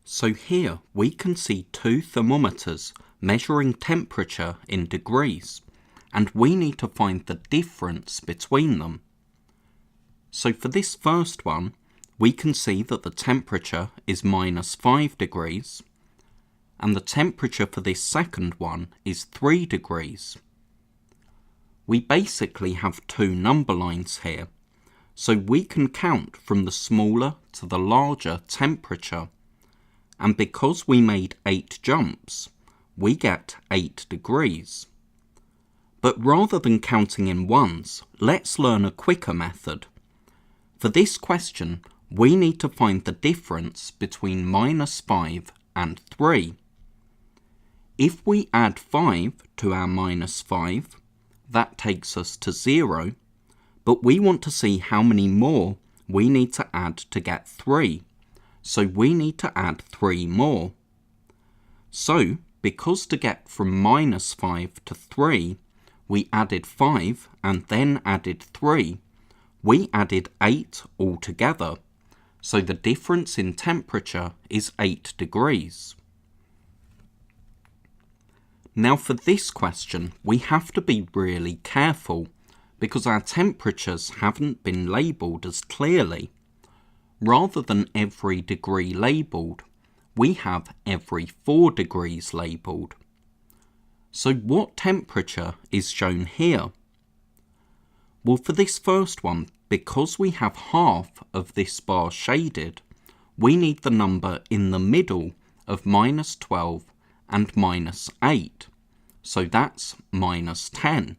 So here we can see two thermometers measuring temperature in degrees, and we need to find the difference between them. So for this first one, we can see that the temperature is -5 degrees, and the temperature for this second one is 3 degrees. We basically have two number lines here, so we can count from the smaller to the larger temperature. And because we made 8 jumps, we get 8 degrees. But rather than counting in ones, let's learn a quicker method. For this question, we need to find the difference between -5 and 3. If we add 5 to our -5, that takes us to 0, but we want to see how many more we need to add to get 3. So we need to add 3 more. So, because to get from -5 to 3, we added 5 and then added 3, we added 8 altogether. So the difference in temperature is 8 degrees. Now for this question, we have to be really careful because our temperatures haven't been labelled as clearly. Rather than every degree labelled, we have every 4 degrees labelled. So what temperature is shown here? Well, for this first one, because we have half of this bar shaded, we need the number in the middle of -12 and -8. So that's -10.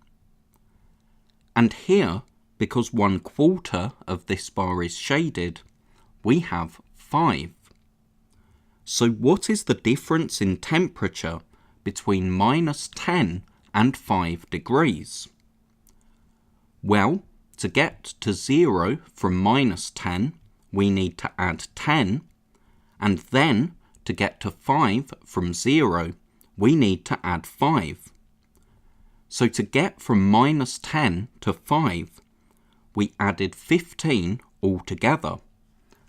And here, because 1/4 of this bar is shaded, we have 5. So what is the difference in temperature between -10 and 5 degrees? Well, to get to 0 from -10, we need to add 10, and then to get to 5 from 0, we need to add 5. So to get from -10 to 5, we added 15 altogether.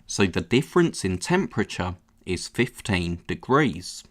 So the difference in temperature is 15 degrees.